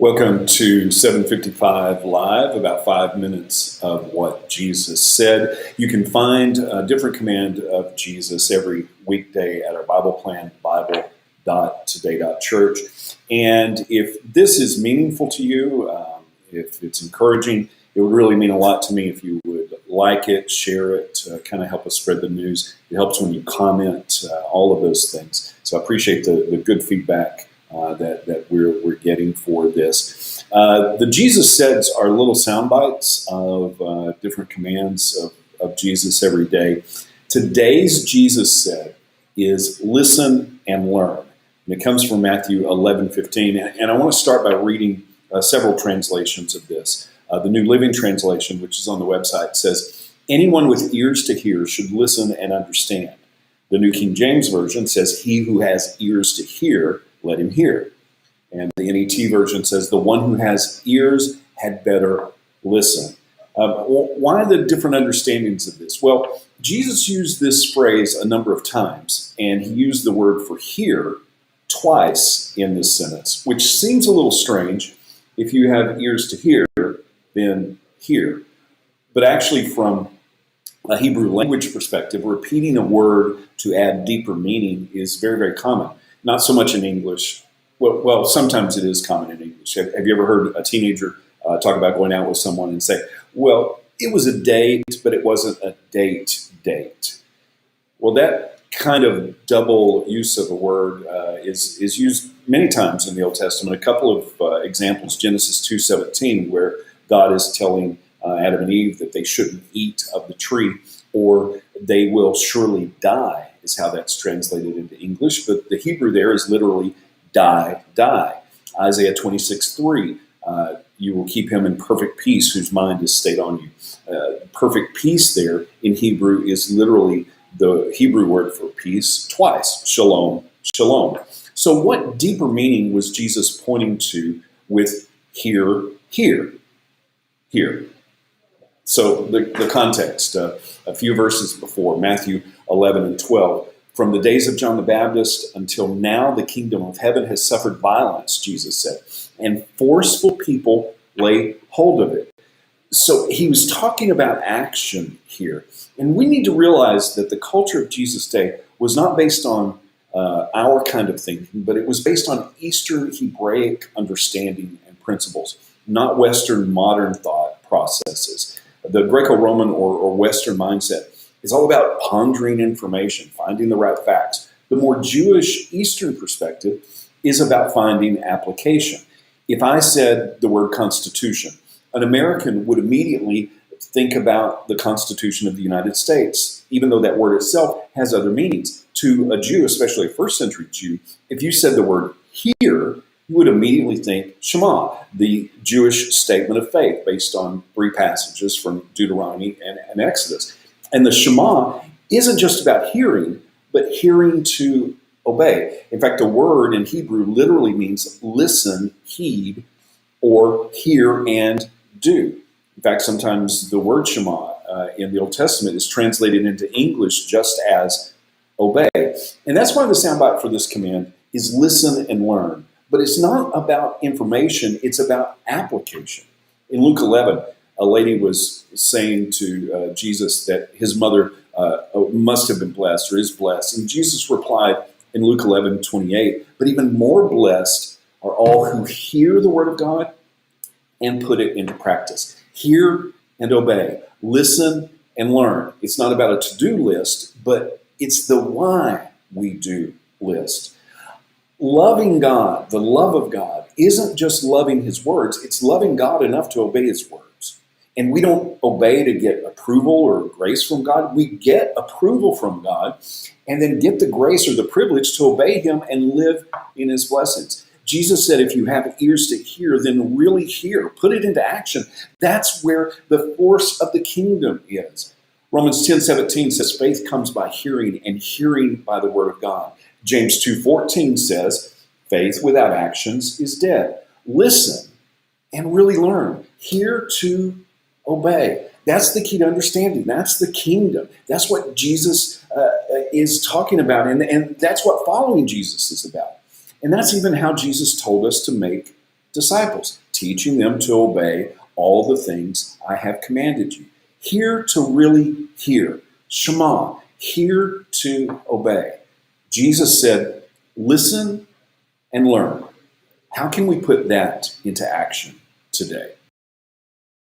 Welcome to 755 Live, about 5 minutes of what Jesus said. You can find a different command of Jesus every weekday at our Bible plan, bible.today.church. And if this is meaningful to you, if it's encouraging, it would really mean a lot to me if you would like it, share it, kind of help us spread the news. It helps when you comment, all of those things. So I appreciate the good feedback that we're getting for this. The Jesus Saids are little sound bites of different commands of Jesus every day. Today's Jesus Said is listen and learn. And it comes from Matthew 11:15. And I want to start by reading several translations of this. The New Living Translation, which is on the website, says, "Anyone with ears to hear should listen and understand." The New King James Version says, "He who has ears to hear, let him hear." And the NET version says, "The one who has ears had better listen." Why the different understandings of this? Well, Jesus used this phrase a number of times, and he used the word for hear twice in this sentence, which seems a little strange. If you have ears to hear, then hear. But actually, from a Hebrew language perspective, repeating a word to add deeper meaning is very, very common. Not so much in English. Well, sometimes it is common in English. Have you ever heard a teenager talk about going out with someone and say, "Well, it was a date, but it wasn't a date." Well, that kind of double use of a word is used many times in the Old Testament. A couple of examples, Genesis 2:17, where God is telling Adam and Eve that they shouldn't eat of the tree, or they will surely die, is how that's translated into English. But the Hebrew there is literally die. Isaiah 26:3, you will keep him in perfect peace whose mind is stayed on you. Perfect peace there in Hebrew is literally the Hebrew word for peace twice, shalom, shalom. So what deeper meaning was Jesus pointing to with hear? So the context, a few verses before, Matthew 11 and 12. "From the days of John the Baptist until now, the kingdom of heaven has suffered violence," Jesus said, "and forceful people lay hold of it." So he was talking about action here. And we need to realize that the culture of Jesus' day was not based on our kind of thinking, but it was based on Eastern Hebraic understanding and principles, not Western modern thought processes. The Greco-Roman or Western mindset is all about pondering information, finding the right facts. The more Jewish Eastern perspective is about finding application. If I said the word Constitution, an American would immediately think about the Constitution of the United States, even though that word itself has other meanings. To a Jew, especially a first century Jew, if you said the word hear, you would immediately think Shema, the Jewish statement of faith based on 3 passages from Deuteronomy and Exodus. And the Shema isn't just about hearing, but hearing to obey. In fact, the word in Hebrew literally means listen, heed, or hear and do. In fact, sometimes the word Shema in the Old Testament is translated into English just as obey. And that's why the soundbite for this command is listen and learn. But it's not about information, it's about application. In Luke 11, a lady was saying to Jesus that his mother must have been blessed or is blessed. And Jesus replied in Luke 11:28, "But even more blessed are all who hear the word of God and put it into practice." Hear and obey. Listen and learn. It's not about a to-do list, but it's the why we do list. Loving God, the love of God, isn't just loving his words, it's loving God enough to obey his words. And we don't obey to get approval or grace from God. We get approval from God and then get the grace or the privilege to obey him and live in his blessings. Jesus said, if you have ears to hear, then really hear. Put it into action. That's where the force of the kingdom is. Romans 10:17 says, faith comes by hearing, and hearing by the word of God. James 2:14 says, faith without actions is dead. Listen and really learn. Hear to obey. That's the key to understanding. That's the kingdom. That's what Jesus is talking about. And that's what following Jesus is about. And that's even how Jesus told us to make disciples, teaching them to obey all the things I have commanded you. Hear to really hear. Shema, hear to obey. Jesus said, listen and learn. How can we put that into action today?